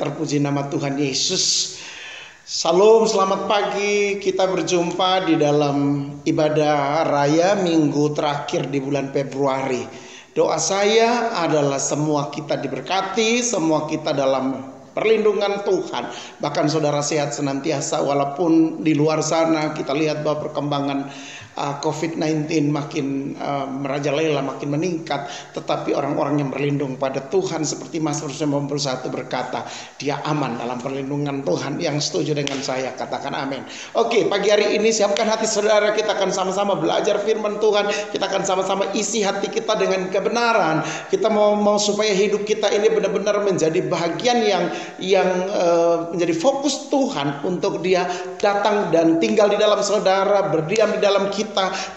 Terpuji nama Tuhan Yesus. Salam, selamat pagi. Kita berjumpa di dalam ibadah raya minggu terakhir di bulan Februari. Doa saya adalah semua kita diberkati, semua kita dalam perlindungan Tuhan. Bahkan saudara sehat senantiasa, walaupun di luar sana kita lihat bahwa perkembangan COVID-19 makin merajalela, makin meningkat, tetapi orang-orang yang berlindung pada Tuhan seperti Mazmur 91 berkata, dia aman dalam perlindungan Tuhan. Yang setuju dengan saya katakan amin. Oke, pagi hari ini siapkan hati saudara, kita akan sama-sama belajar firman Tuhan. Kita akan sama-sama isi hati kita dengan kebenaran. Kita mau supaya hidup kita ini benar-benar menjadi bahagian yang menjadi fokus Tuhan, untuk dia datang dan tinggal di dalam saudara, berdiam di dalam kita,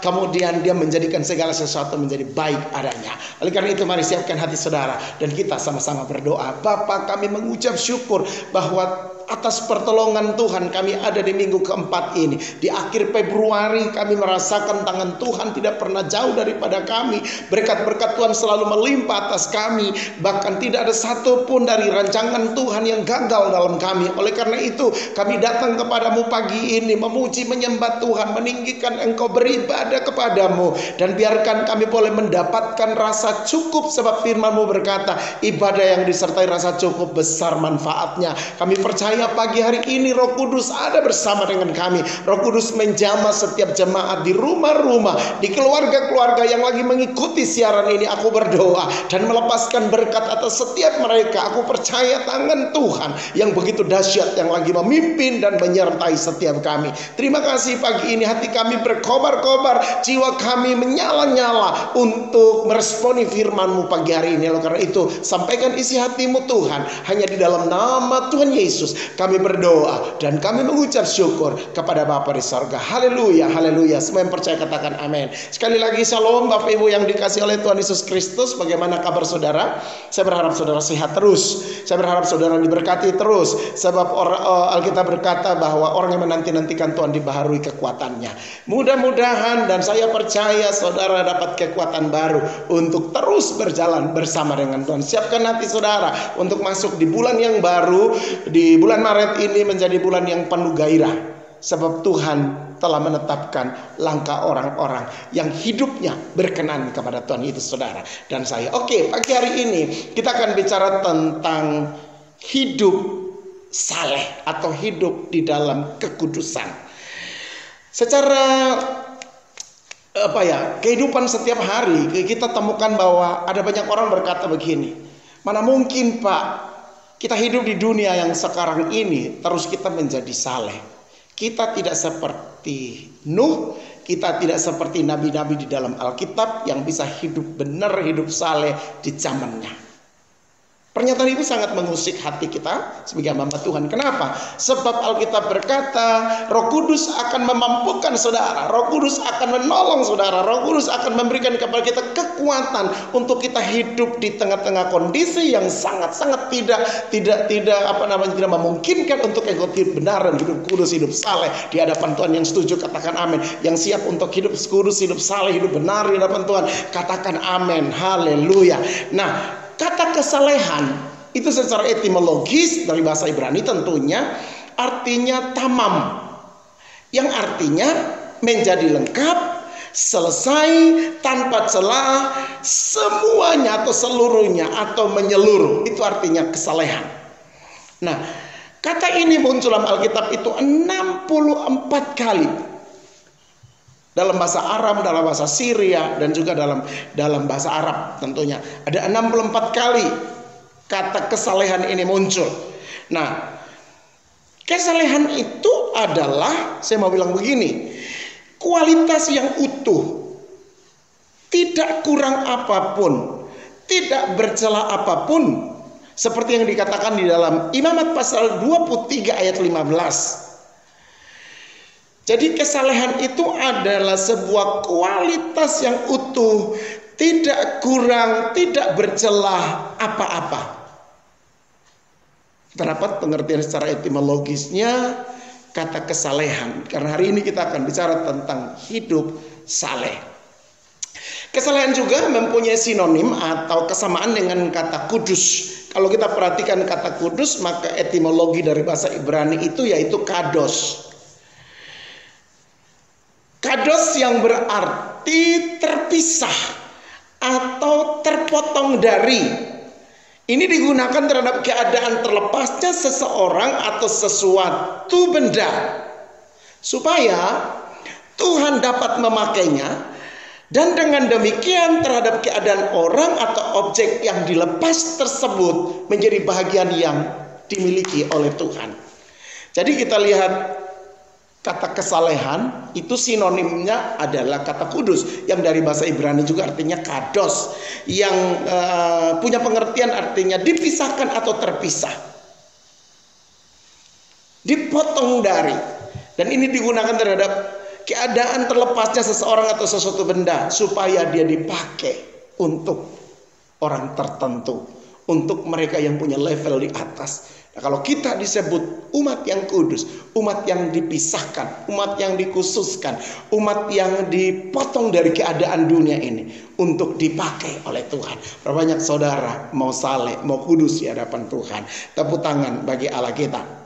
kemudian dia menjadikan segala sesuatu menjadi baik adanya. Oleh karena itu mari siapkan hati saudara dan kita sama-sama berdoa. Bapa, kami mengucap syukur bahwa atas pertolongan Tuhan kami ada di minggu keempat ini. Di akhir Februari kami merasakan tangan Tuhan tidak pernah jauh daripada kami. Berkat-berkat Tuhan selalu melimpah atas kami. Bahkan tidak ada satupun dari rancangan Tuhan yang gagal dalam kami. Oleh karena itu kami datang kepadamu pagi ini memuji, menyembah Tuhan, meninggikan Engkau, beribadah kepadamu. Dan biarkan kami boleh mendapatkan rasa cukup, sebab firman-Mu berkata ibadah yang disertai rasa cukup besar manfaatnya. Kami percaya pagi hari ini Roh Kudus ada bersama dengan kami. Roh Kudus menjamah setiap jemaat di rumah-rumah, di keluarga-keluarga yang lagi mengikuti siaran ini. Aku berdoa dan melepaskan berkat atas setiap mereka. Aku percaya tangan Tuhan yang begitu dahsyat yang lagi memimpin dan menyertai setiap kami. Terima kasih pagi ini hati kami berkobar-kobar, jiwa kami menyala-nyala untuk meresponi firman-Mu pagi hari ini. Oleh karena itu sampaikan isi hati-Mu Tuhan. Hanya di dalam nama Tuhan Yesus kami berdoa dan kami mengucap syukur kepada Bapa di sorga. Haleluya, haleluya. Semua yang percaya katakan amin. Sekali lagi shalom Bapak Ibu yang dikasihi oleh Tuhan Yesus Kristus. Bagaimana kabar saudara? Saya berharap saudara sehat terus. Saya berharap saudara diberkati terus. Sebab Alkitab berkata bahwa orang yang menanti-nantikan Tuhan dibaharui kekuatannya. Mudah-mudahan dan saya percaya saudara dapat kekuatan baru untuk terus berjalan bersama dengan Tuhan. Siapkan hati saudara untuk masuk di bulan yang baru. Di bulan Maret ini menjadi bulan yang penuh gairah, sebab Tuhan telah menetapkan langkah orang-orang yang hidupnya berkenan kepada Tuhan. Itu saudara dan saya. Oke, pagi hari ini kita akan bicara tentang hidup saleh atau hidup di dalam kekudusan. Secara kehidupan setiap hari kita temukan bahwa ada banyak orang berkata begini, mana mungkin Pak, kita hidup di dunia yang sekarang ini terus kita menjadi saleh. Kita tidak seperti Nuh, kita tidak seperti nabi-nabi di dalam Alkitab yang bisa hidup benar, hidup saleh di zamannya. Pernyataan itu sangat mengusik hati kita sebagai hamba Tuhan. Kenapa? Sebab Alkitab berkata Roh Kudus akan memampukan saudara, Roh Kudus akan menolong saudara, Roh Kudus akan memberikan kepada kita kekuatan untuk kita hidup di tengah-tengah kondisi yang sangat-sangat tidak memungkinkan untuk hidup benar dan hidup kudus, hidup saleh di hadapan Tuhan. Yang setuju katakan amin. Yang siap untuk hidup kudus, hidup saleh, hidup benar di hadapan Tuhan katakan amin. Haleluya. Nah, kata kesalehan itu secara etimologis dari bahasa Ibrani tentunya artinya tamam, yang artinya menjadi lengkap, selesai, tanpa celah, semuanya atau seluruhnya atau menyeluruh. Itu artinya kesalehan. Nah, kata ini muncul dalam Alkitab itu 64 kali. Dalam bahasa Aram, dalam bahasa Syria, dan juga dalam bahasa Arab tentunya. Ada 64 kali kata kesalehan ini muncul. Nah, kesalehan itu adalah, saya mau bilang begini, kualitas yang utuh, tidak kurang apapun, tidak bercela apapun, seperti yang dikatakan di dalam Imamat pasal 23 ayat 15. Jadi kesalehan itu adalah sebuah kualitas yang utuh, tidak kurang, tidak bercelah apa-apa. Terdapat pengertian secara etimologisnya kata kesalehan. Karena hari ini kita akan bicara tentang hidup saleh. Kesalehan juga mempunyai sinonim atau kesamaan dengan kata kudus. Kalau kita perhatikan kata kudus, maka etimologi dari bahasa Ibrani itu yaitu kados. Kados yang berarti terpisah atau terpotong dari. Ini digunakan terhadap keadaan terlepasnya seseorang atau sesuatu benda, supaya Tuhan dapat memakainya. Dan dengan demikian terhadap keadaan orang atau objek yang dilepas tersebut menjadi bahagian yang dimiliki oleh Tuhan. Jadi kita lihat kata kesalehan itu sinonimnya adalah kata kudus, yang dari bahasa Ibrani juga artinya kados, yang punya pengertian artinya dipisahkan atau terpisah, dipotong dari. Dan ini digunakan terhadap keadaan terlepasnya seseorang atau sesuatu benda, supaya dia dipakai untuk orang tertentu, untuk mereka yang punya level di atas. Nah, kalau kita disebut umat yang kudus, umat yang dipisahkan, umat yang dikhususkan, umat yang dipotong dari keadaan dunia ini untuk dipakai oleh Tuhan. Berapa banyak saudara mau saleh, mau kudus di hadapan Tuhan? Tepuk tangan bagi Allah kita.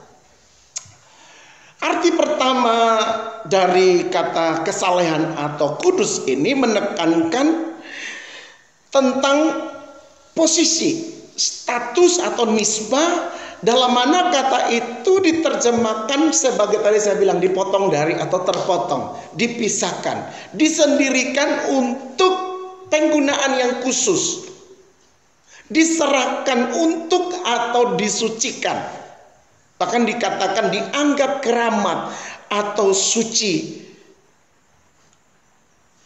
Arti pertama dari kata kesalehan atau kudus ini menekankan tentang posisi, status atau nisbah, dalam mana kata itu diterjemahkan sebagai tadi saya bilang dipotong dari atau terpotong, dipisahkan, disendirikan untuk penggunaan yang khusus, diserahkan untuk atau disucikan. Bahkan dikatakan dianggap keramat atau suci.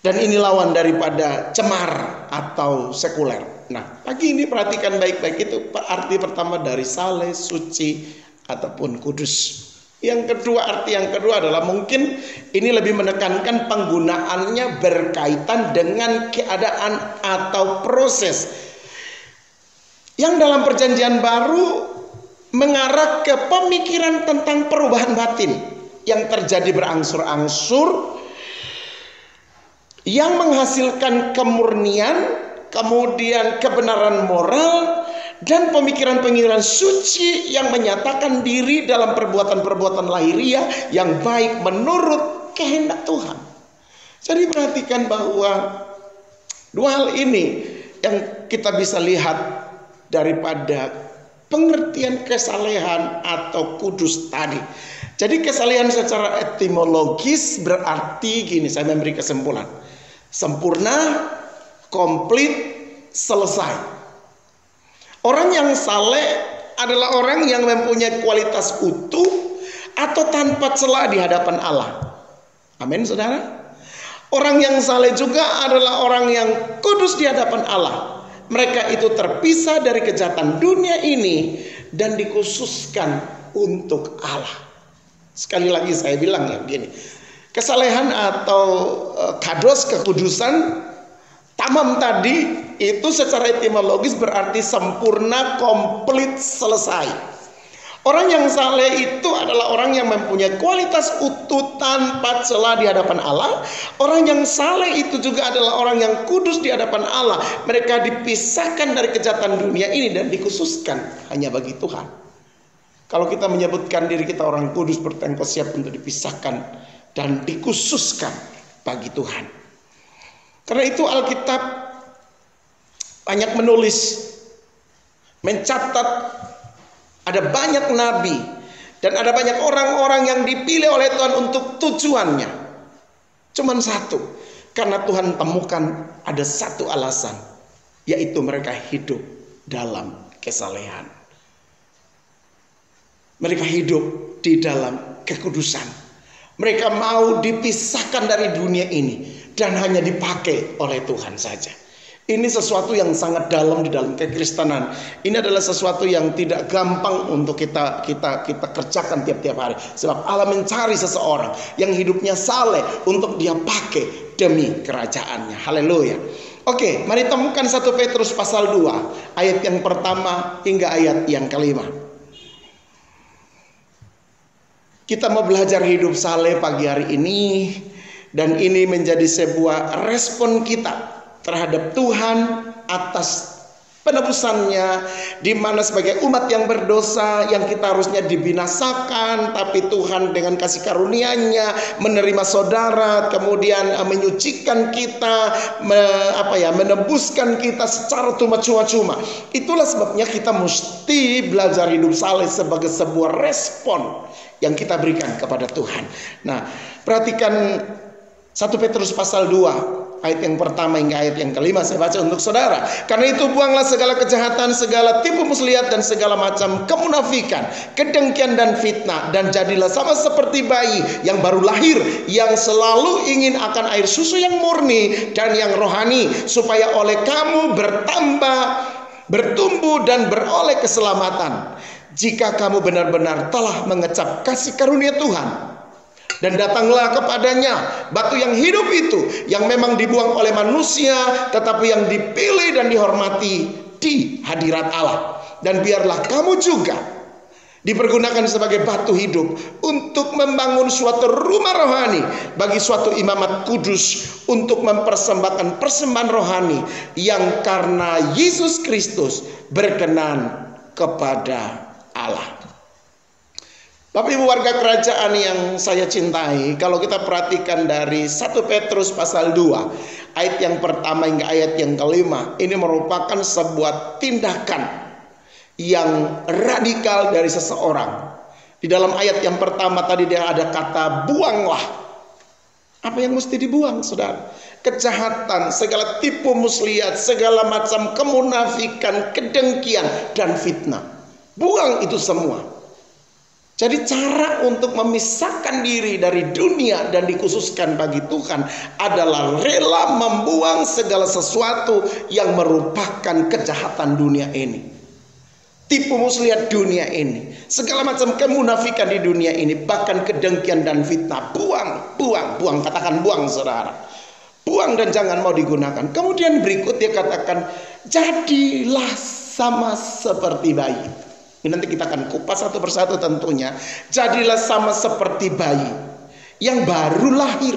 Dan ini lawan daripada cemar atau sekuler. Nah, pagi ini perhatikan baik-baik, itu arti pertama dari saleh, suci ataupun kudus. Arti yang kedua adalah mungkin ini lebih menekankan penggunaannya berkaitan dengan keadaan atau proses yang dalam perjanjian baru mengarah ke pemikiran tentang perubahan batin yang terjadi berangsur-angsur, yang menghasilkan kemurnian, kemudian kebenaran moral, dan pemikiran-pemikiran suci yang menyatakan diri dalam perbuatan-perbuatan lahiriah yang baik menurut kehendak Tuhan. Jadi perhatikan bahwa dua hal ini yang kita bisa lihat daripada pengertian kesalehan atau kudus tadi. Jadi kesalehan secara etimologis berarti gini, saya memberi kesimpulan: sempurna, komplit, selesai. Orang yang saleh adalah orang yang mempunyai kualitas utuh atau tanpa celah di hadapan Allah. Amin, saudara. Orang yang saleh juga adalah orang yang kudus di hadapan Allah. Mereka itu terpisah dari kejahatan dunia ini dan dikhususkan untuk Allah. Sekali lagi saya bilang ya begini, kesalehan atau kados, kekudusan, tamam tadi itu secara etimologis berarti sempurna, komplit, selesai. Orang yang saleh itu adalah orang yang mempunyai kualitas utuh tanpa celah di hadapan Allah. Orang yang saleh itu juga adalah orang yang kudus di hadapan Allah. Mereka dipisahkan dari kejahatan dunia ini dan dikhususkan hanya bagi Tuhan. Kalau kita menyebutkan diri kita orang kudus, berarti engkau siap untuk dipisahkan dan dikhususkan bagi Tuhan. Karena itu Alkitab banyak menulis, mencatat, ada banyak nabi dan ada banyak orang-orang yang dipilih oleh Tuhan untuk tujuannya. Cuman satu, karena Tuhan temukan ada satu alasan, yaitu mereka hidup dalam kesalehan. Mereka hidup di dalam kekudusan. Mereka mau dipisahkan dari dunia ini dan hanya dipakai oleh Tuhan saja. Ini sesuatu yang sangat dalam di dalam kekristenan. Ini adalah sesuatu yang tidak gampang untuk kita kerjakan tiap-tiap hari. Sebab Allah mencari seseorang yang hidupnya saleh untuk dia pakai demi kerajaannya. Haleluya. Oke, mari temukan 1 Petrus pasal 2 ayat yang pertama hingga ayat yang kelima. Kita mau belajar hidup saleh pagi hari ini, dan ini menjadi sebuah respon kita terhadap Tuhan atas penebusannya, di mana sebagai umat yang berdosa yang kita harusnya dibinasakan, tapi Tuhan dengan kasih karunia-Nya menerima saudara, kemudian menyucikan kita, menebuskan kita secara cuma-cuma. Itulah sebabnya kita mesti belajar hidup saleh sebagai sebuah respon yang kita berikan kepada Tuhan. Nah, perhatikan 1 Petrus pasal 2 ayat yang pertama hingga ayat yang kelima, saya baca untuk saudara. Karena itu buanglah segala kejahatan, segala tipu muslihat dan segala macam kemunafikan, kedengkian dan fitnah, dan jadilah sama seperti bayi yang baru lahir, yang selalu ingin akan air susu yang murni dan yang rohani, supaya oleh kamu bertambah, bertumbuh dan beroleh keselamatan, jika kamu benar-benar telah mengecap kasih karunia Tuhan. Dan datanglah kepadanya batu yang hidup itu, yang memang dibuang oleh manusia, tetapi yang dipilih dan dihormati di hadirat Allah. Dan biarlah kamu juga dipergunakan sebagai batu hidup untuk membangun suatu rumah rohani bagi suatu imamat kudus, untuk mempersembahkan persembahan rohani yang karena Yesus Kristus berkenan kepada Allah. Bapak Ibu warga kerajaan yang saya cintai, kalau kita perhatikan dari 1 Petrus pasal 2 ayat yang pertama hingga ayat yang kelima, ini merupakan sebuah tindakan yang radikal dari seseorang. Di dalam ayat yang pertama tadi dia ada kata buanglah. Apa yang mesti dibuang, saudara? Kejahatan, segala tipu muslihat, segala macam kemunafikan, kedengkian dan fitnah. Buang itu semua. Jadi cara untuk memisahkan diri dari dunia dan dikhususkan bagi Tuhan adalah rela membuang segala sesuatu yang merupakan kejahatan dunia ini. Tipu muslihat dunia ini, segala macam kemunafikan di dunia ini, bahkan kedengkian dan fitnah. Buang, katakan buang, saudara. Buang dan jangan mau digunakan. Kemudian berikut dia katakan, jadilah sama seperti bayi. Ini nanti kita akan kupas satu persatu tentunya. Jadilah sama seperti bayi yang baru lahir,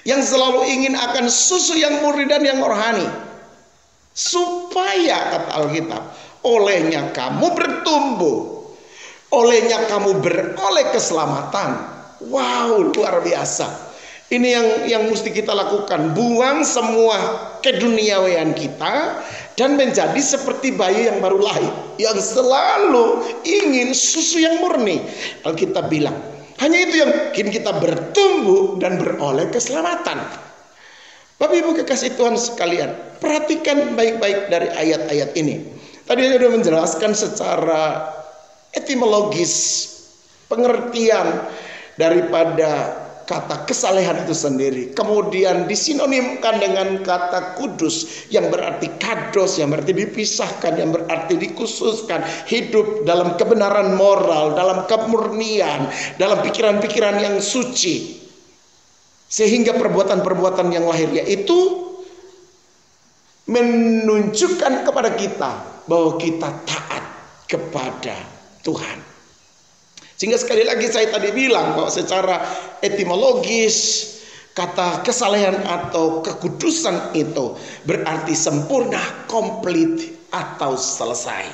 yang selalu ingin akan susu yang murni dan yang rohani, supaya kata Alkitab, olehnya kamu bertumbuh, olehnya kamu beroleh keselamatan. Wow, luar biasa. Ini yang mesti kita lakukan. Buang semua keduniawian kita dan menjadi seperti bayi yang baru lahir, yang selalu ingin susu yang murni. Alkitab bilang, hanya itu yang bikin kita bertumbuh dan beroleh keselamatan. Bapak Ibu kekasih Tuhan sekalian, perhatikan baik-baik dari ayat-ayat ini. Tadi saya sudah menjelaskan secara etimologis pengertian daripada kata kesalehan itu sendiri. Kemudian disinonimkan dengan kata kudus, yang berarti kados, yang berarti dipisahkan, yang berarti dikhususkan, hidup dalam kebenaran moral, dalam kemurnian, dalam pikiran-pikiran yang suci, sehingga perbuatan-perbuatan yang lahirnya itu menunjukkan kepada kita bahwa kita taat kepada Tuhan. Sehingga sekali lagi saya tadi bilang bahwa secara etimologis kata kesalehan atau kekudusan itu berarti sempurna, komplit atau selesai.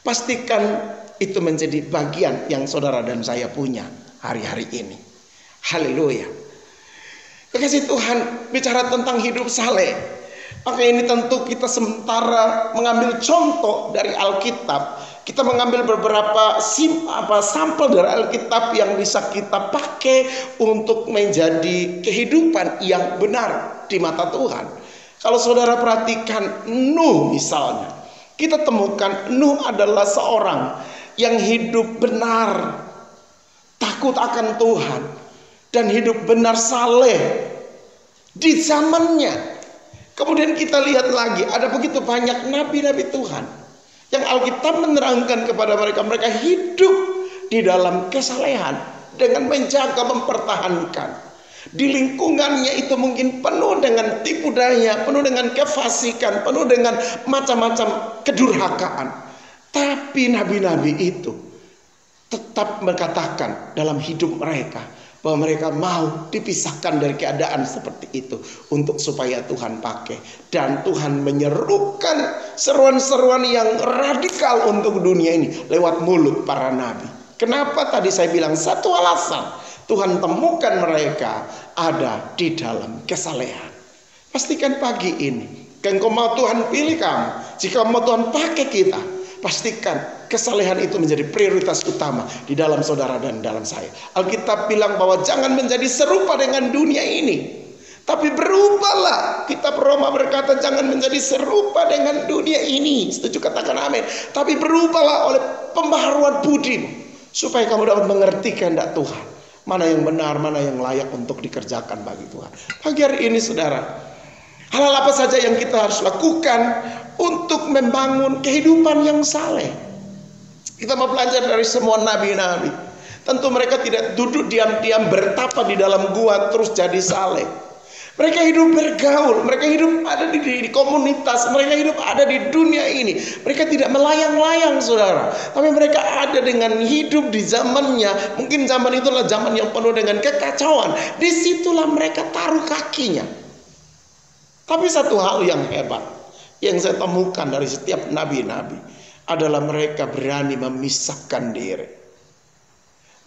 Pastikan itu menjadi bagian yang saudara dan saya punya hari-hari ini. Haleluya. Kekasih Tuhan, bicara tentang hidup saleh, maka ini tentu kita sementara mengambil contoh dari Alkitab. Kita mengambil beberapa sampel dari Alkitab yang bisa kita pakai untuk menjadi kehidupan yang benar di mata Tuhan. Kalau saudara perhatikan Nuh misalnya, kita temukan Nuh adalah seorang yang hidup benar, takut akan Tuhan, dan hidup benar saleh di zamannya. Kemudian kita lihat lagi, ada begitu banyak nabi-nabi Tuhan yang Alkitab menerangkan kepada mereka, mereka hidup di dalam kesalehan dengan menjaga, mempertahankan. Di lingkungannya itu mungkin penuh dengan tipu daya, penuh dengan kefasikan, penuh dengan macam-macam kedurhakaan. Tapi nabi-nabi itu tetap mengatakan dalam hidup mereka bahwa mereka mau dipisahkan dari keadaan seperti itu untuk supaya Tuhan pakai. Dan Tuhan menyerukan seruan-seruan yang radikal untuk dunia ini lewat mulut para nabi. Kenapa tadi saya bilang satu alasan Tuhan temukan mereka ada di dalam kesalehan. Pastikan pagi ini, kalau mau Tuhan pilih kamu, jika mau Tuhan pakai kita, pastikan kesalehan itu menjadi prioritas utama di dalam saudara dan dalam saya. Alkitab bilang bahwa jangan menjadi serupa dengan dunia ini, tapi berubahlah. Kitab Roma berkata jangan menjadi serupa dengan dunia ini. Setuju, katakan amin. Tapi berubahlah oleh pembaharuan budimu, supaya kamu dapat mengerti kehendak Tuhan, mana yang benar, mana yang layak untuk dikerjakan bagi Tuhan. Pagi hari ini saudara, hal apa saja yang kita harus lakukan untuk membangun kehidupan yang saleh? Kita mau belajar dari semua nabi-nabi. Tentu mereka tidak duduk diam-diam bertapa di dalam gua terus jadi saleh. Mereka hidup bergaul, mereka hidup ada di komunitas, mereka hidup ada di dunia ini. Mereka tidak melayang-layang saudara, tapi mereka ada dengan hidup di zamannya. Mungkin zaman itu adalah zaman yang penuh dengan kekacauan. Disitulah mereka taruh kakinya. Tapi satu hal yang hebat yang saya temukan dari setiap nabi-nabi adalah mereka berani memisahkan diri.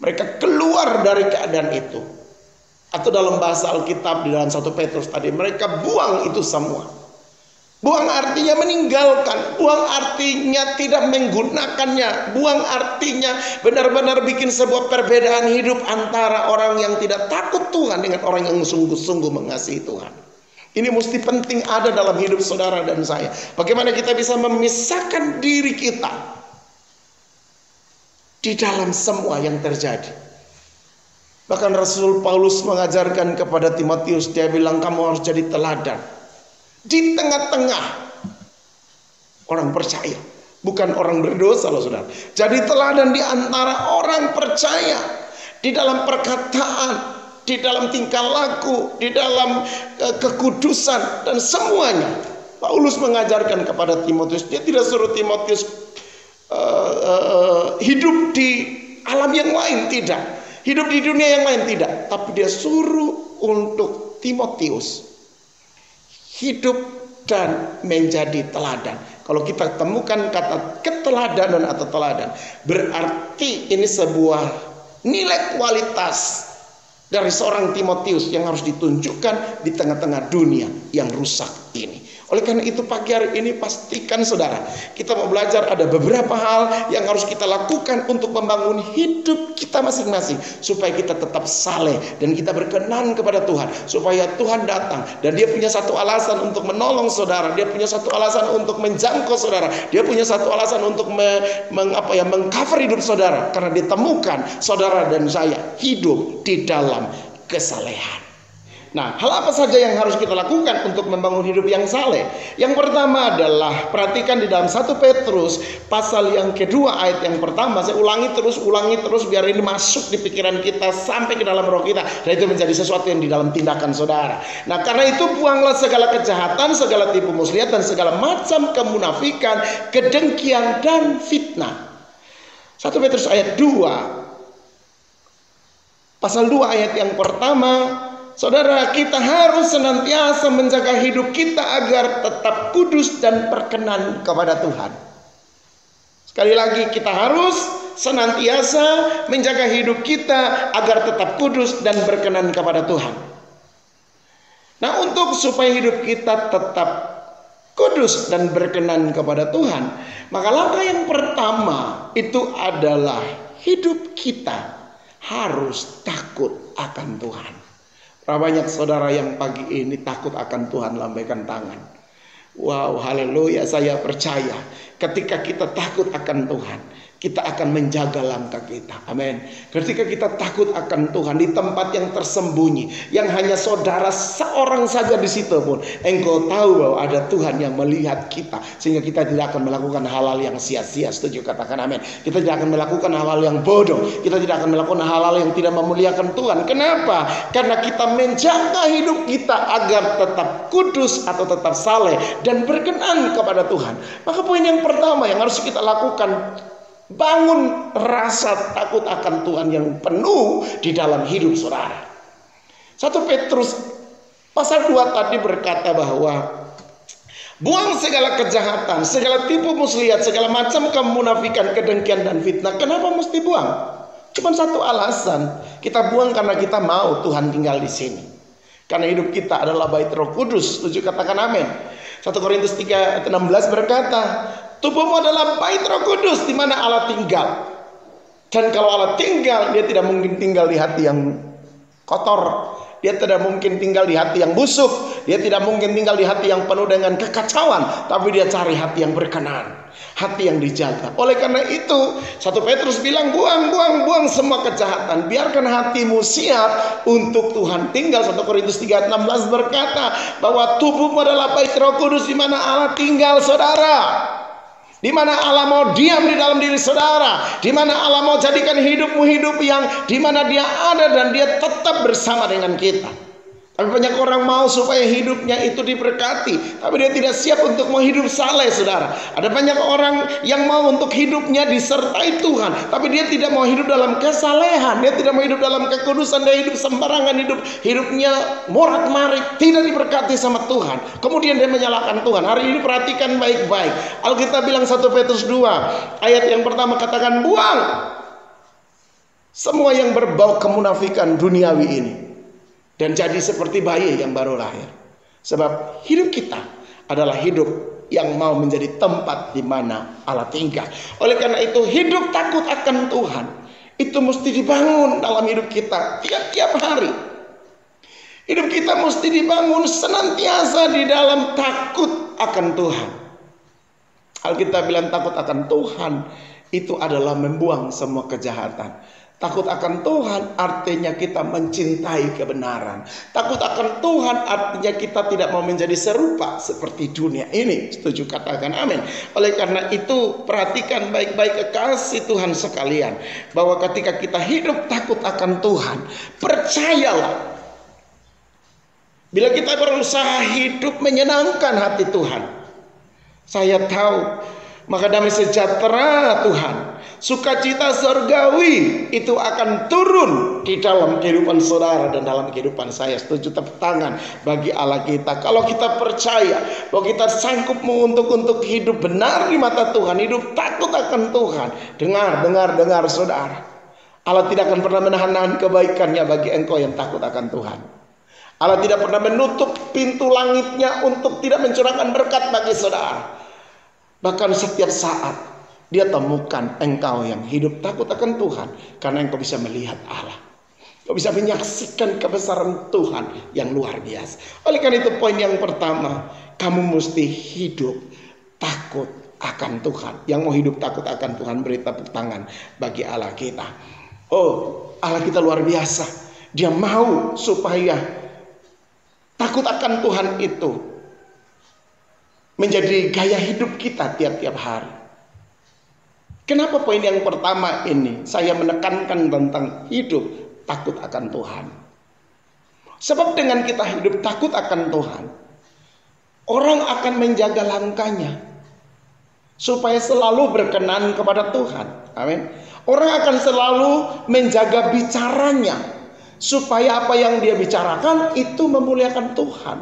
Mereka keluar dari keadaan itu. Atau dalam bahasa Alkitab di dalam 1 Petrus tadi, mereka buang itu semua. Buang artinya meninggalkan, buang artinya tidak menggunakannya, buang artinya benar-benar bikin sebuah perbedaan hidup antara orang yang tidak takut Tuhan dengan orang yang sungguh-sungguh mengasihi Tuhan. Ini mesti penting ada dalam hidup saudara dan saya. Bagaimana kita bisa memisahkan diri kita di dalam semua yang terjadi. Bahkan Rasul Paulus mengajarkan kepada Timotius, dia bilang kamu harus jadi teladan di tengah-tengah orang percaya, bukan orang berdosa loh saudara. Jadi teladan di antara orang percaya, di dalam perkataan, di dalam tingkah laku, di dalam kekudusan dan semuanya. Paulus mengajarkan kepada Timotius, dia tidak suruh Timotius hidup di alam yang lain, tidak. Hidup di dunia yang lain, tidak. Tapi dia suruh untuk Timotius hidup dan menjadi teladan. Kalau kita temukan kata keteladanan atau teladan, berarti ini sebuah nilai kualitas dari seorang Timotius yang harus ditunjukkan di tengah-tengah dunia yang rusak ini. Oleh karena itu pagi hari ini pastikan saudara, kita mau belajar ada beberapa hal yang harus kita lakukan untuk membangun hidup kita masing-masing, supaya kita tetap saleh dan kita berkenan kepada Tuhan, supaya Tuhan datang dan dia punya satu alasan untuk menolong saudara, dia punya satu alasan untuk menjangkau saudara, dia punya satu alasan untuk mengcover hidup saudara, karena ditemukan saudara dan saya hidup di dalam kesalehan. Nah, hal apa saja yang harus kita lakukan untuk membangun hidup yang saleh? Yang pertama adalah perhatikan di dalam 1 Petrus pasal yang kedua ayat yang pertama. Saya ulangi terus biar ini masuk di pikiran kita sampai ke dalam roh kita, dan itu menjadi sesuatu yang di dalam tindakan saudara. Nah, karena itu buanglah segala kejahatan, segala tipu muslihat dan segala macam kemunafikan, kedengkian dan fitnah. 1 Petrus ayat 2 pasal 2 ayat yang pertama. Saudara, kita harus senantiasa menjaga hidup kita agar tetap kudus dan berkenan kepada Tuhan. Sekali lagi, kita harus senantiasa menjaga hidup kita agar tetap kudus dan berkenan kepada Tuhan. Nah, untuk supaya hidup kita tetap kudus dan berkenan kepada Tuhan, maka langkah yang pertama itu adalah hidup kita harus takut akan Tuhan. Banyak saudara yang pagi ini takut akan Tuhan, lambaikan tangan. Wow, haleluya, saya percaya ketika kita takut akan Tuhan, kita akan menjaga langkah kita. Amin. Ketika kita takut akan Tuhan di tempat yang tersembunyi, yang hanya saudara seorang saja di situ pun, engkau tahu bahwa ada Tuhan yang melihat kita, sehingga kita tidak akan melakukan hal-hal yang sia-sia. Setuju, katakan amin. Kita tidak akan melakukan hal-hal yang bodoh, kita tidak akan melakukan hal-hal yang tidak memuliakan Tuhan. Kenapa? Karena kita menjaga hidup kita agar tetap kudus atau tetap saleh dan berkenan kepada Tuhan. Maka poin yang pertama yang harus kita lakukan Bangun rasa takut akan Tuhan yang penuh di dalam hidup saudara. 1 Petrus pasal 2 tadi berkata bahwa buang segala kejahatan, segala tipu muslihat, segala macam kemunafikan, kedengkian dan fitnah. Kenapa mesti buang? Cuma satu alasan, kita buang karena kita mau Tuhan tinggal di sini. Karena hidup kita adalah bait Roh Kudus. Setuju, katakan amin. 1 Korintus 3:16 berkata, tubuhmu adalah bait Roh Kudus di mana Allah tinggal. Dan kalau Allah tinggal, dia tidak mungkin tinggal di hati yang kotor. Dia tidak mungkin tinggal di hati yang busuk. Dia tidak mungkin tinggal di hati yang penuh dengan kekacauan. Tapi dia cari hati yang berkenan, hati yang dijaga. Oleh karena itu 1 Petrus bilang, buang semua kejahatan. Biarkan hatimu siap untuk Tuhan tinggal. 1 Korintus 3:16 berkata bahwa tubuhmu adalah bait Roh Kudus di mana Allah tinggal, saudara. Di mana Allah mau diam di dalam diri saudara, di mana Allah mau jadikan hidupmu hidup yang di mana Dia ada dan Dia tetap bersama dengan kita. Tapi banyak orang mau supaya hidupnya itu diberkati, tapi dia tidak siap untuk mau hidup saleh, saudara. Ada banyak orang yang mau untuk hidupnya disertai Tuhan, tapi dia tidak mau hidup dalam kesalehan, dia tidak mau hidup dalam kekudusan, dia hidup sembarangan, hidupnya morat-marit, tidak diberkati sama Tuhan. Kemudian dia menyalahkan Tuhan. Hari ini perhatikan baik-baik. Alkitab bilang 1 Petrus 2 ayat yang pertama, katakan buang semua yang berbau kemunafikan duniawi ini, dan jadi seperti bayi yang baru lahir. Sebab hidup kita adalah hidup yang mau menjadi tempat di mana Allah tinggal. Oleh karena itu hidup takut akan Tuhan itu mesti dibangun dalam hidup kita tiap-tiap hari. Hidup kita mesti dibangun senantiasa di dalam takut akan Tuhan. Alkitab bilang takut akan Tuhan itu adalah membuang semua kejahatan. Takut akan Tuhan artinya kita mencintai kebenaran. Takut akan Tuhan artinya kita tidak mau menjadi serupa seperti dunia ini. Setuju, katakan amin. Oleh karena itu perhatikan baik-baik kekasih Tuhan sekalian, bahwa ketika kita hidup takut akan Tuhan, percayalah, bila kita berusaha hidup menyenangkan hati Tuhan, saya tahu maka damai sejahtera Tuhan, sukacita surgawi itu akan turun di dalam kehidupan saudara dan dalam kehidupan saya. Setuju, tepuk tangan bagi Allah kita. Kalau kita percaya bahwa kita sanggup untuk hidup benar di mata Tuhan, hidup takut akan Tuhan. Dengar saudara, Allah tidak akan pernah menahan kebaikannya bagi engkau yang takut akan Tuhan. Allah tidak pernah menutup pintu langitnya untuk tidak mencurahkan berkat bagi saudara. Bahkan setiap saat Dia temukan engkau yang hidup takut akan Tuhan, karena engkau bisa melihat Allah. Engkau bisa menyaksikan kebesaran Tuhan yang luar biasa. Oleh karena itu poin yang pertama, kamu mesti hidup takut akan Tuhan. Yang mau hidup takut akan Tuhan, beri tepuk tangan bagi Allah kita. Oh, Allah kita luar biasa. Dia mau supaya takut akan Tuhan itu menjadi gaya hidup kita tiap-tiap hari. Kenapa poin yang pertama ini saya menekankan tentang hidup takut akan Tuhan? Sebab dengan kita hidup takut akan Tuhan, orang akan menjaga langkahnya supaya selalu berkenan kepada Tuhan. Amin. Orang akan selalu menjaga bicaranya supaya apa yang dia bicarakan itu memuliakan Tuhan.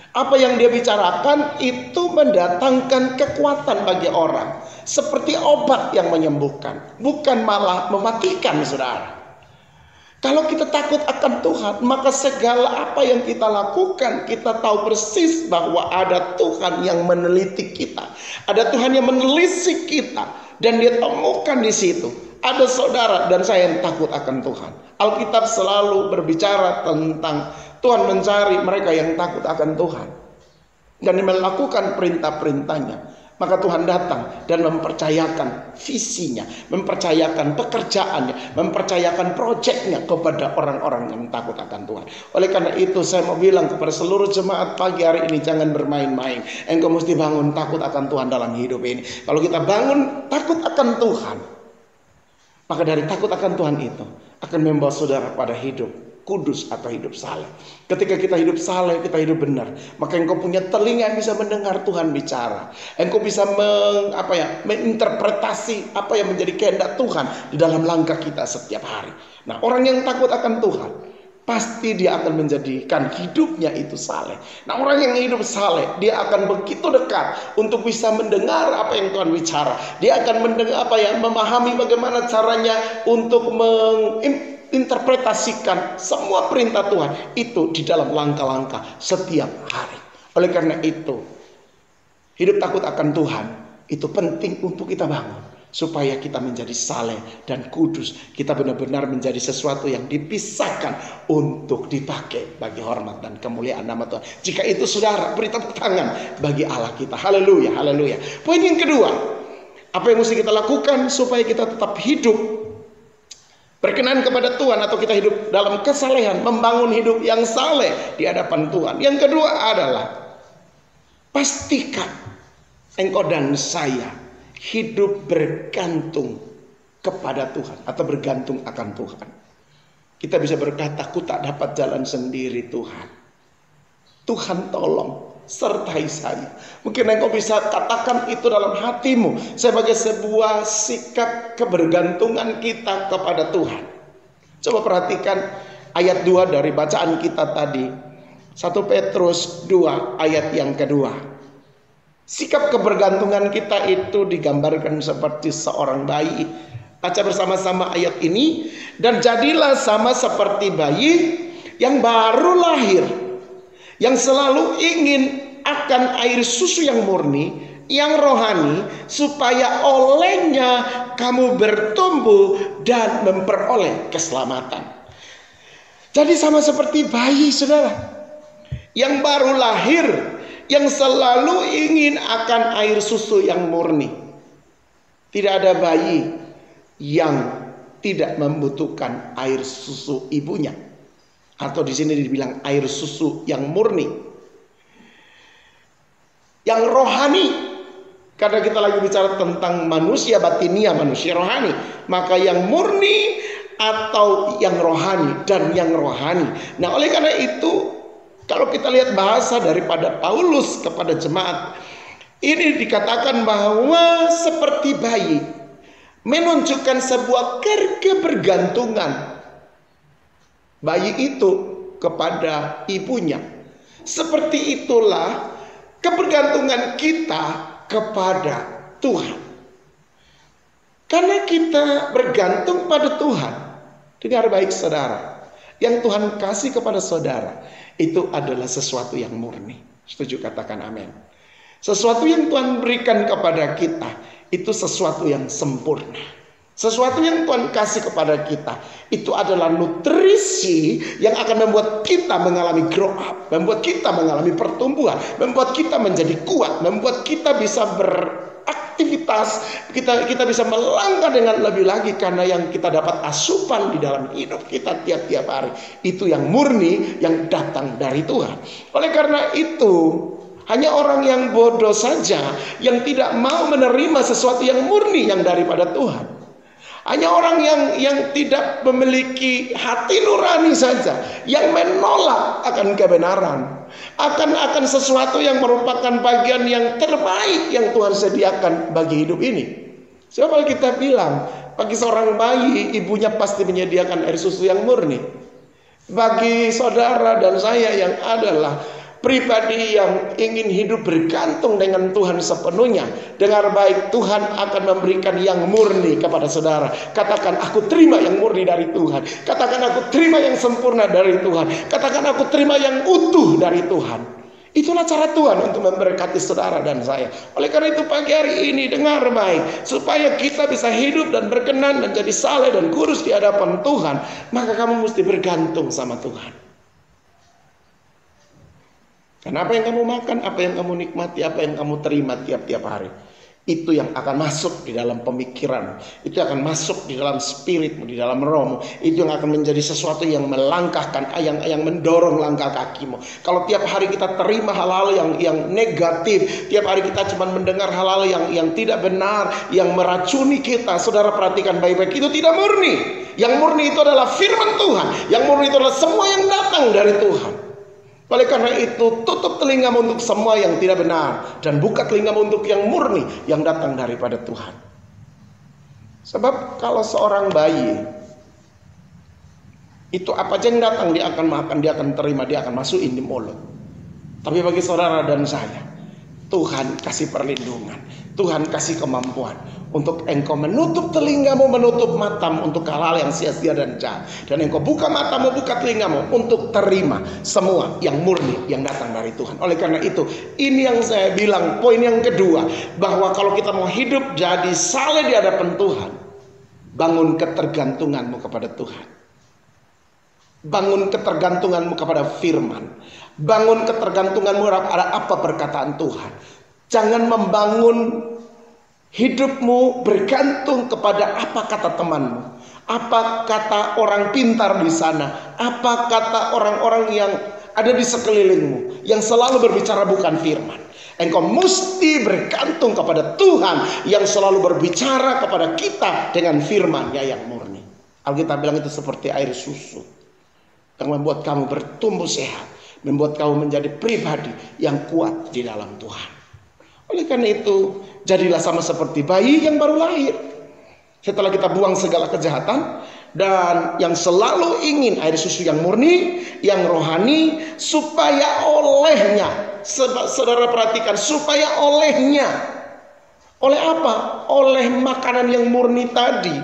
Apa yang dia bicarakan itu mendatangkan kekuatan bagi orang, seperti obat yang menyembuhkan, bukan malah mematikan, saudara. Kalau kita takut akan Tuhan, maka segala apa yang kita lakukan, kita tahu persis bahwa ada Tuhan yang meneliti kita, ada Tuhan yang menelisik kita, dan Dia temukan di situ ada saudara dan saya yang takut akan Tuhan. Alkitab selalu berbicara tentang Tuhan mencari mereka yang takut akan Tuhan dan melakukan perintah-perintahnya. Maka Tuhan datang dan mempercayakan visinya, mempercayakan pekerjaannya, mempercayakan proyeknya kepada orang-orang yang takut akan Tuhan. Oleh karena itu saya mau bilang kepada seluruh jemaat pagi hari ini, jangan bermain-main. Engkau mesti bangun takut akan Tuhan dalam hidup ini. Kalau kita bangun takut akan Tuhan, maka dari takut akan Tuhan itu akan membawa saudara pada hidup kudus atau hidup saleh. Ketika kita hidup saleh, kita hidup benar, maka engkau punya telinga yang bisa mendengar Tuhan bicara. Engkau bisa menginterpretasi apa yang menjadi kehendak Tuhan di dalam langkah kita setiap hari. Nah, orang yang takut akan Tuhan, pasti dia akan menjadikan hidupnya itu saleh. Nah, orang yang hidup saleh, dia akan begitu dekat untuk bisa mendengar apa yang Tuhan bicara. Dia akan mendengar memahami bagaimana caranya untuk menginterpretasikan semua perintah Tuhan itu di dalam langkah-langkah setiap hari. Oleh karena itu, hidup takut akan Tuhan itu penting untuk kita bangun, supaya kita menjadi saleh dan kudus. Kita benar-benar menjadi sesuatu yang dipisahkan untuk dipakai bagi hormat dan kemuliaan nama Tuhan. Jika itu saudara, beri tepuk tangan bagi Allah kita. Haleluya, haleluya. Poin yang kedua, apa yang mesti kita lakukan supaya kita tetap hidup berkenan kepada Tuhan, atau kita hidup dalam kesalehan, membangun hidup yang saleh di hadapan Tuhan. Yang kedua adalah pastikan engkau dan saya hidup bergantung kepada Tuhan atau bergantung akan Tuhan. Kita bisa berkata, aku tak dapat jalan sendiri Tuhan. Tuhan tolong sertai saya. Mungkin engkau bisa katakan itu dalam hatimu sebagai sebuah sikap kebergantungan kita kepada Tuhan. Coba perhatikan ayat 2 dari bacaan kita tadi. 1 Petrus 2 ayat yang kedua. Sikap kebergantungan kita itu digambarkan seperti seorang bayi. Baca bersama-sama ayat ini. Dan jadilah sama seperti bayi yang baru lahir, yang selalu ingin akan air susu yang murni, yang rohani, supaya olehnya kamu bertumbuh dan memperoleh keselamatan. Jadi sama seperti bayi, saudara, yang baru lahir, yang selalu ingin akan air susu yang murni. Tidak ada bayi yang tidak membutuhkan air susu ibunya, atau di sini dibilang air susu yang murni, yang rohani. Karena kita lagi bicara tentang manusia batinia, manusia rohani, maka yang murni atau yang rohani dan yang rohani. Nah, oleh karena itu, kalau kita lihat bahasa daripada Paulus kepada jemaat, ini dikatakan bahwa seperti bayi, menunjukkan sebuah kebergantungan bayi itu kepada ibunya. Seperti itulah kebergantungan kita kepada Tuhan. Karena kita bergantung pada Tuhan. Dengar baik saudara, yang Tuhan kasih kepada saudara itu adalah sesuatu yang murni. Setuju, katakan amin. Sesuatu yang Tuhan berikan kepada kita itu sesuatu yang sempurna. Sesuatu yang Tuhan kasih kepada kita itu adalah nutrisi yang akan membuat kita mengalami grow up, membuat kita mengalami pertumbuhan, membuat kita menjadi kuat, membuat kita bisa beraktivitas, kita bisa melangkah dengan lebih lagi, karena yang kita dapat asupan di dalam hidup kita tiap-tiap hari itu yang murni, yang datang dari Tuhan. Oleh karena itu, hanya orang yang bodoh saja yang tidak mau menerima sesuatu yang murni yang daripada Tuhan. Hanya orang yang tidak memiliki hati nurani saja yang menolak akan kebenaran, akan sesuatu yang merupakan bagian yang terbaik yang Tuhan sediakan bagi hidup ini. Sebab kita bilang, bagi seorang bayi ibunya pasti menyediakan air susu yang murni. Bagi saudara dan saya yang adalah pribadi yang ingin hidup bergantung dengan Tuhan sepenuhnya, dengar baik, Tuhan akan memberikan yang murni kepada saudara. Katakan, aku terima yang murni dari Tuhan. Katakan, aku terima yang sempurna dari Tuhan. Katakan, aku terima yang utuh dari Tuhan. Itulah cara Tuhan untuk memberkati saudara dan saya. Oleh karena itu pagi hari ini dengar baik, supaya kita bisa hidup dan berkenan dan jadi saleh dan kudus di hadapan Tuhan, maka kamu mesti bergantung sama Tuhan. Karena apa yang kamu makan, apa yang kamu nikmati, apa yang kamu terima tiap-tiap hari, itu yang akan masuk di dalam pemikiran, itu akan masuk di dalam spiritmu, di dalam rohmu, itu yang akan menjadi sesuatu yang melangkahkan, yang mendorong langkah kakimu. Kalau tiap hari kita terima hal-hal yang negatif, tiap hari kita cuma mendengar hal-hal yang tidak benar, yang meracuni kita, saudara perhatikan baik-baik, itu tidak murni. Yang murni itu adalah firman Tuhan. Yang murni itu adalah semua yang datang dari Tuhan. Oleh karena itu, tutup telingamu untuk semua yang tidak benar, dan buka telingamu untuk yang murni, yang datang daripada Tuhan. Sebab kalau seorang bayi, itu apa aja yang datang dia akan makan, dia akan terima, dia akan masukin di mulut. Tapi bagi saudara dan saya, Tuhan kasih perlindungan, Tuhan kasih kemampuan untuk engkau menutup telingamu, menutup matamu untuk hal-hal yang sia-sia dan jahat. Dan engkau buka matamu, buka telingamu untuk terima semua yang murni yang datang dari Tuhan. Oleh karena itu, ini yang saya bilang, poin yang kedua, bahwa kalau kita mau hidup jadi saleh di hadapan Tuhan, bangun ketergantunganmu kepada Tuhan. Bangun ketergantunganmu kepada firman. Bangun ketergantunganmu kepada apa perkataan Tuhan. Jangan membangun hidupmu bergantung kepada apa kata temanmu, apa kata orang pintar di sana, apa kata orang-orang yang ada di sekelilingmu yang selalu berbicara bukan firman. Engkau mesti bergantung kepada Tuhan yang selalu berbicara kepada kita dengan firman-Nya yang murni. Alkitab bilang itu seperti air susu yang membuat kamu bertumbuh sehat, membuat kamu menjadi pribadi yang kuat di dalam Tuhan. Oleh karena itu, jadilah sama seperti bayi yang baru lahir. Setelah kita buang segala kejahatan, dan yang selalu ingin air susu yang murni, yang rohani, supaya olehnya, saudara perhatikan, supaya olehnya, oleh apa? Oleh makanan yang murni tadi,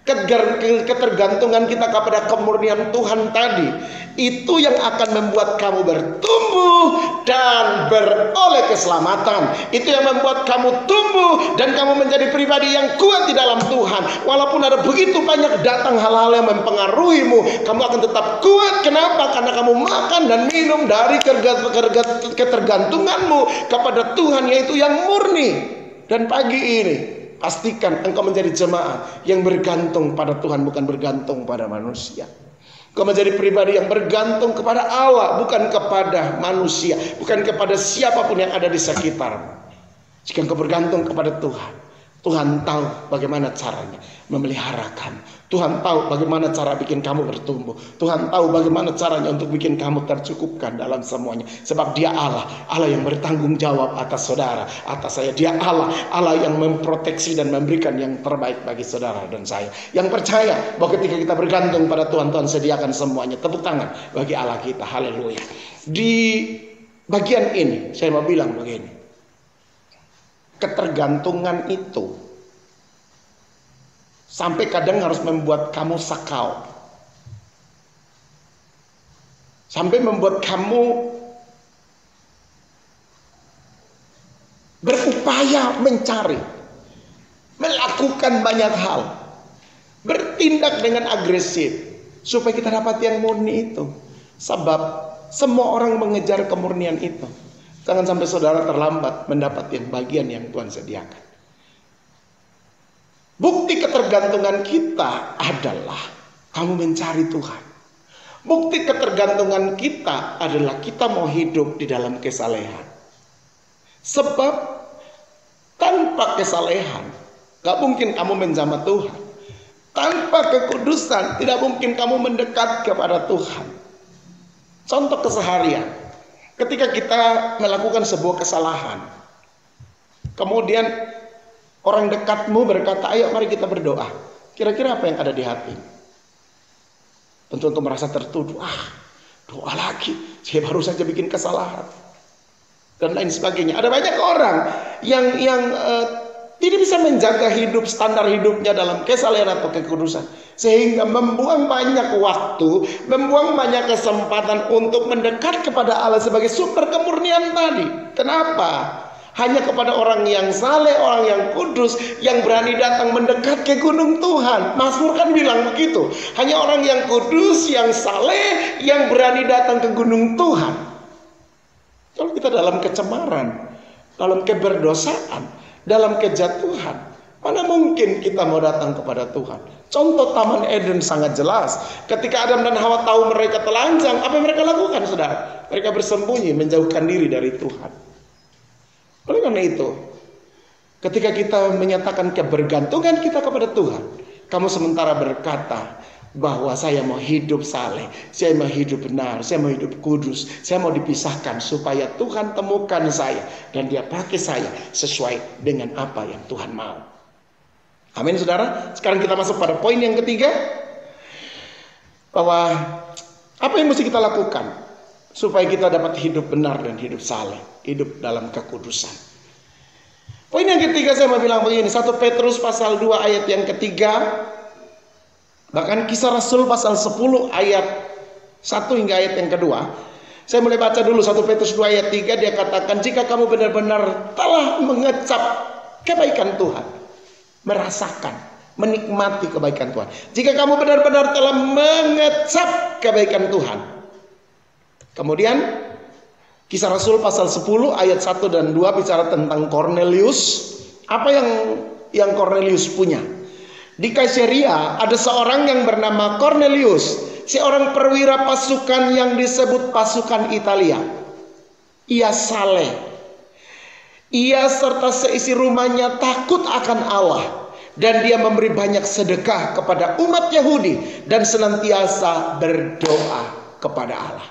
ketergantungan kita kepada kemurnian Tuhan tadi, itu yang akan membuat kamu bertumbuh dan beroleh keselamatan. Itu yang membuat kamu tumbuh dan kamu menjadi pribadi yang kuat di dalam Tuhan. Walaupun ada begitu banyak datang hal-hal yang mempengaruhimu, kamu akan tetap kuat. Kenapa? Karena kamu makan dan minum dari ketergantunganmu kepada Tuhan, yaitu yang murni. Dan pagi ini, pastikan engkau menjadi jemaat yang bergantung pada Tuhan, bukan bergantung pada manusia. Engkau menjadi pribadi yang bergantung kepada Allah, bukan kepada manusia, bukan kepada siapapun yang ada di sekitarmu. Jika engkau bergantung kepada Tuhan, Tuhan tahu bagaimana caranya memelihara kamu. Tuhan tahu bagaimana cara bikin kamu bertumbuh. Tuhan tahu bagaimana caranya untuk bikin kamu tercukupkan dalam semuanya. Sebab Dia Allah, Allah yang bertanggung jawab atas saudara, atas saya. Dia Allah, Allah yang memproteksi dan memberikan yang terbaik bagi saudara dan saya. Yang percaya bahwa ketika kita bergantung pada Tuhan, Tuhan sediakan semuanya. Tepuk tangan bagi Allah kita. Haleluya. Di bagian ini saya mau bilang begini. Ketergantungan itu sampai kadang harus membuat kamu sakau. Sampai membuat kamu berupaya mencari, melakukan banyak hal, bertindak dengan agresif supaya kita dapat yang murni itu. Sebab semua orang mengejar kemurnian itu. Jangan sampai saudara terlambat mendapat yang bagian yang Tuhan sediakan. Bukti ketergantungan kita adalah kamu mencari Tuhan. Bukti ketergantungan kita adalah kita mau hidup di dalam kesalehan. Sebab tanpa kesalehan gak mungkin kamu menjamah Tuhan. Tanpa kekudusan tidak mungkin kamu mendekat kepada Tuhan. Contoh keseharian, ketika kita melakukan sebuah kesalahan, kemudian orang dekatmu berkata, ayo mari kita berdoa. Kira-kira apa yang ada di hati? Tentu untuk merasa tertuduh. Doa lagi, saya baru saja bikin kesalahan. Dan lain sebagainya. Ada banyak orang yang tidak bisa menjaga hidup, standar hidupnya dalam kesalehan atau kekudusan. Sehingga membuang banyak waktu, membuang banyak kesempatan untuk mendekat kepada Allah sebagai sumber kemurnian tadi. Kenapa? Hanya kepada orang yang saleh, orang yang kudus, yang berani datang mendekat ke gunung Tuhan. Mazmur kan bilang begitu. Hanya orang yang kudus, yang saleh, yang berani datang ke gunung Tuhan. Kalau kita dalam kecemaran, dalam keberdosaan, dalam kejatuhan, mana mungkin kita mau datang kepada Tuhan? Contoh Taman Eden sangat jelas. Ketika Adam dan Hawa tahu mereka telanjang, apa yang mereka lakukan, saudara? Mereka bersembunyi, menjauhkan diri dari Tuhan. Oleh karena itu, ketika kita menyatakan kebergantungan kita kepada Tuhan, Kamu sementara berkata bahwa saya mau hidup saleh, saya mau hidup benar, saya mau hidup kudus, saya mau dipisahkan supaya Tuhan temukan saya dan Dia pakai saya sesuai dengan apa yang Tuhan mau. Amin, saudara. Sekarang kita masuk pada poin yang ketiga, bahwa apa yang mesti kita lakukan supaya kita dapat hidup benar dan hidup saleh, hidup dalam kekudusan. Poin yang ketiga saya mau bilang begini, 1 Petrus pasal 2 ayat yang ketiga, bahkan Kisah Rasul pasal 10 ayat 1 hingga ayat yang kedua. Saya mulai baca dulu 1 Petrus 2 ayat 3, dia katakan, jika kamu benar-benar telah mengecap kebaikan Tuhan, merasakan, menikmati kebaikan Tuhan. Jika kamu benar-benar telah mengecap kebaikan Tuhan. Kemudian Kisah Rasul pasal 10 ayat 1 dan 2 bicara tentang Cornelius. Apa yang Cornelius punya? Di Kaisarea ada seorang yang bernama Cornelius, seorang perwira pasukan yang disebut pasukan Italia. Ia saleh. Ia serta seisi rumahnya takut akan Allah, dan dia memberi banyak sedekah kepada umat Yahudi dan senantiasa berdoa kepada Allah.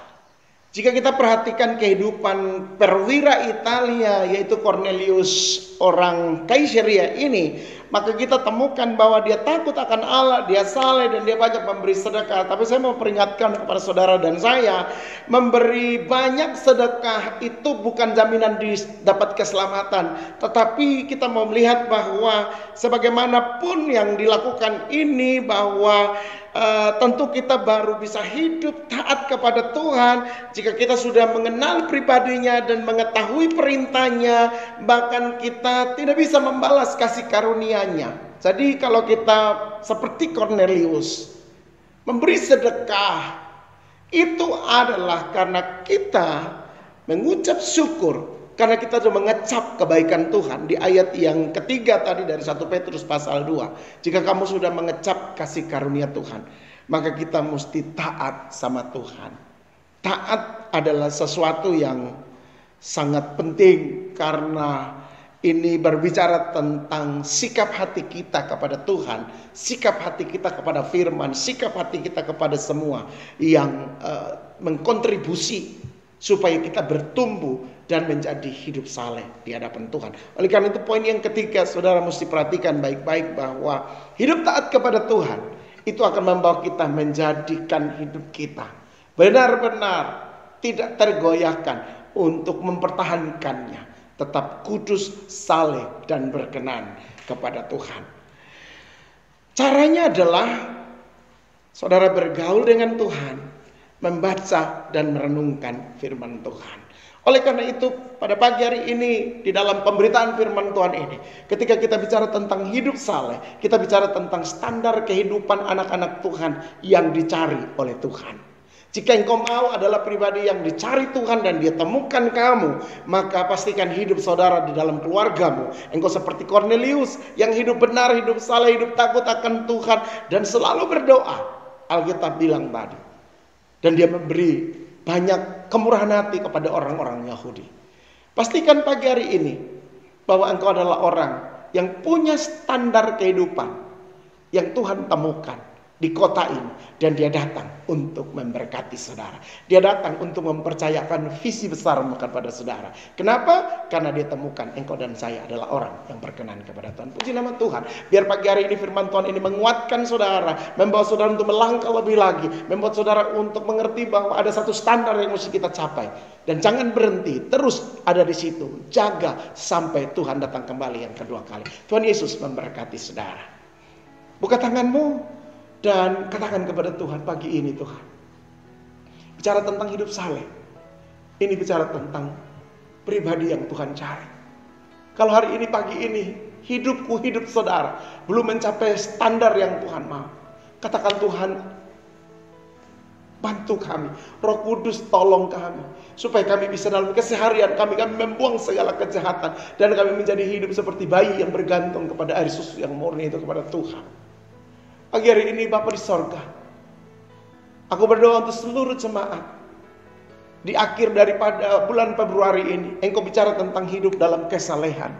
Jika kita perhatikan kehidupan perwira Italia, yaitu Cornelius orang Kaisarea ini, maka kita temukan bahwa dia takut akan Allah, dia saleh, dan dia banyak memberi sedekah. Tapi saya mau peringatkan kepada saudara dan saya, memberi banyak sedekah itu bukan jaminan dapat keselamatan. Tetapi kita mau melihat bahwa sebagaimanapun yang dilakukan ini, bahwa tentu kita baru bisa hidup taat kepada Tuhan jika kita sudah mengenal pribadinya dan mengetahui perintahnya. Bahkan kita tidak bisa membalas kasih karunia-Nya. Jadi kalau kita seperti Cornelius memberi sedekah, itu adalah karena kita mengucap syukur, karena kita sudah mengecap kebaikan Tuhan. Di ayat yang ketiga tadi dari 1 Petrus pasal 2. Jika kamu sudah mengecap kasih karunia Tuhan, maka kita mesti taat sama Tuhan. Taat adalah sesuatu yang sangat penting, karena ini berbicara tentang sikap hati kita kepada Tuhan, sikap hati kita kepada firman, sikap hati kita kepada semua yang mengkontribusi supaya kita bertumbuh dan menjadi hidup saleh di hadapan Tuhan. Oleh karena itu poin yang ketiga, saudara mesti perhatikan baik-baik bahwa hidup taat kepada Tuhan itu akan membawa kita menjadikan hidup kita benar-benar tidak tergoyahkan untuk mempertahankannya, tetap kudus, saleh, dan berkenan kepada Tuhan. Caranya adalah saudara bergaul dengan Tuhan, membaca dan merenungkan firman Tuhan. Oleh karena itu pada pagi hari ini di dalam pemberitaan firman Tuhan ini, ketika kita bicara tentang hidup saleh, kita bicara tentang standar kehidupan anak-anak Tuhan yang dicari oleh Tuhan. Jika engkau mau adalah pribadi yang dicari Tuhan dan Dia temukan kamu, maka pastikan hidup saudara di dalam keluargamu, engkau seperti Cornelius yang hidup benar, hidup saleh, hidup takut akan Tuhan, dan selalu berdoa. Alkitab bilang tadi, dan dia memberi banyak kemurahan hati kepada orang-orang Yahudi. Pastikan pagi hari ini bahwa engkau adalah orang yang punya standar kehidupan yang Tuhan temukan di kota ini, dan dia datang untuk memberkati saudara. Dia datang untuk mempercayakan visi besar kepada saudara. Kenapa? Karena dia temukan engkau dan saya adalah orang yang berkenan kepada Tuhan. Puji nama Tuhan. Biar pagi hari ini firman Tuhan ini menguatkan saudara, membawa saudara untuk melangkah lebih lagi, membuat saudara untuk mengerti bahwa ada satu standar yang mesti kita capai, dan jangan berhenti, terus ada di situ, jaga sampai Tuhan datang kembali yang kedua kali. Tuhan Yesus memberkati saudara. Buka tanganmu dan katakan kepada Tuhan pagi ini, Tuhan, bicara tentang hidup saleh. Ini bicara tentang pribadi yang Tuhan cari. Kalau hari ini, pagi ini, hidupku, hidup saudara belum mencapai standar yang Tuhan mau, katakan, Tuhan, bantu kami. Roh Kudus tolong kami, supaya kami bisa dalam keseharian kami membuang segala kejahatan, dan kami menjadi hidup seperti bayi yang bergantung kepada air susu yang murni itu kepada Tuhan. Pagi hari ini Bapa di sorga, aku berdoa untuk seluruh jemaat. Di akhir daripada bulan Februari ini, Engkau bicara tentang hidup dalam kesalehan.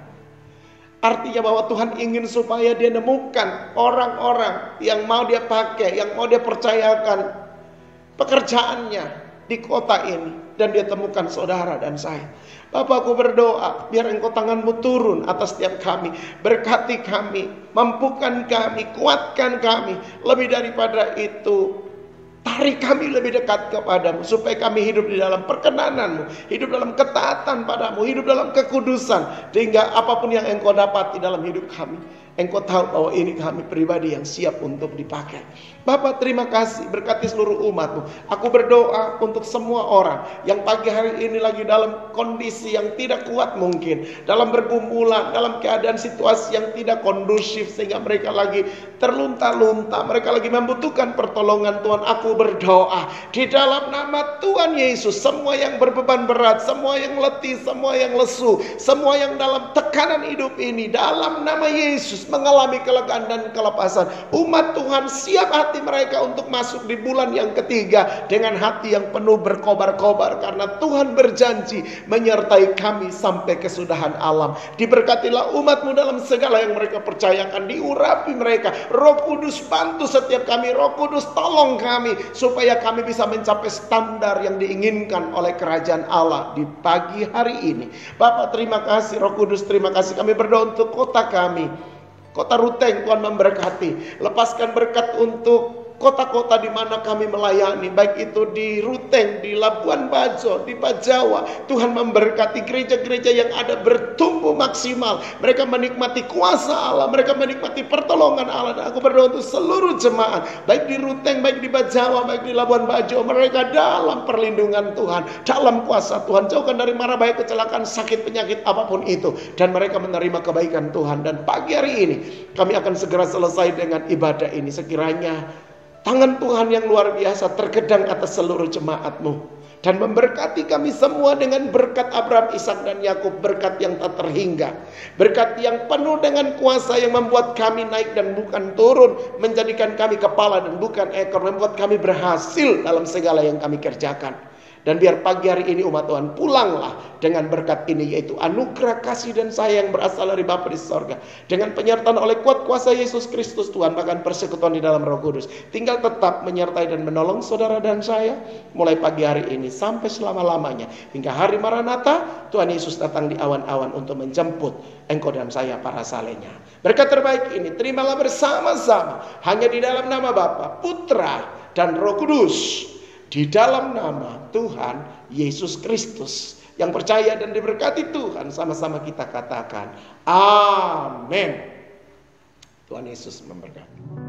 Artinya bahwa Tuhan ingin supaya dia nemukan orang-orang yang mau dia pakai, yang mau dia percayakan pekerjaannya di kota ini. Dan dia temukan saudara dan saya. Bapak, aku berdoa, biar Engkau tanganmu turun atas setiap kami. Berkati kami, mampukan kami, kuatkan kami. Lebih daripada itu, tarik kami lebih dekat kepadamu. Supaya kami hidup di dalam perkenananmu, hidup dalam ketaatan padamu, hidup dalam kekudusan. Sehingga apapun yang Engkau dapat di dalam hidup kami, Engkau tahu bahwa ini kami pribadi yang siap untuk dipakai. Bapak, terima kasih, berkati seluruh umat-Mu. Aku berdoa untuk semua orang yang pagi hari ini lagi dalam kondisi yang tidak kuat mungkin, dalam bergumulan, dalam keadaan situasi yang tidak kondusif, sehingga mereka lagi terlunta-lunta, mereka lagi membutuhkan pertolongan Tuhan. Aku berdoa di dalam nama Tuhan Yesus, semua yang berbeban berat, semua yang letih, semua yang lesu, semua yang dalam tekanan hidup ini, dalam nama Yesus mengalami kelegaan dan kelepasan. Umat Tuhan siap hati mereka untuk masuk di bulan yang ketiga dengan hati yang penuh berkobar-kobar, karena Tuhan berjanji menyertai kami sampai kesudahan alam. Diberkatilah umat-Mu dalam segala yang mereka percayakan, diurapi mereka. Roh Kudus bantu setiap kami, Roh Kudus tolong kami supaya kami bisa mencapai standar yang diinginkan oleh kerajaan Allah di pagi hari ini. Bapak, terima kasih. Roh Kudus, terima kasih. Kami berdoa untuk kota kami, Kota Ruteng. Tuhan memberkati. Lepaskan berkat untuk kota-kota di mana kami melayani, baik itu di Ruteng, di Labuan Bajo, di Bajawa. Tuhan memberkati gereja-gereja yang ada bertumbuh maksimal. Mereka menikmati kuasa Allah, mereka menikmati pertolongan Allah. Dan aku berdoa untuk seluruh jemaat, baik di Ruteng, baik di Bajawa, baik di Labuan Bajo, mereka dalam perlindungan Tuhan, dalam kuasa Tuhan. Jauhkan dari mara bahaya, kecelakaan, sakit, penyakit apapun itu, dan mereka menerima kebaikan Tuhan. Dan pagi hari ini kami akan segera selesai dengan ibadah ini. Sekiranya tangan Tuhan yang luar biasa terkedang atas seluruh jemaat-Mu, dan memberkati kami semua dengan berkat Abraham, Ishak, dan Yakub, berkat yang tak terhingga, berkat yang penuh dengan kuasa yang membuat kami naik dan bukan turun, menjadikan kami kepala dan bukan ekor, membuat kami berhasil dalam segala yang kami kerjakan. Dan biar pagi hari ini umat Tuhan pulanglah dengan berkat ini, yaitu anugerah, kasih, dan sayang berasal dari Bapa di sorga, dengan penyertaan oleh kuat kuasa Yesus Kristus Tuhan, bahkan persekutuan di dalam Roh Kudus. Tinggal tetap menyertai dan menolong saudara dan saya mulai pagi hari ini sampai selama-lamanya, hingga hari Maranatha Tuhan Yesus datang di awan-awan untuk menjemput engkau dan saya para salehnya. Berkat terbaik ini terimalah bersama-sama hanya di dalam nama Bapa, Putra, dan Roh Kudus, di dalam nama Tuhan Yesus Kristus. Yang percaya dan diberkati Tuhan, sama-sama kita katakan amin. Tuhan Yesus memberkati.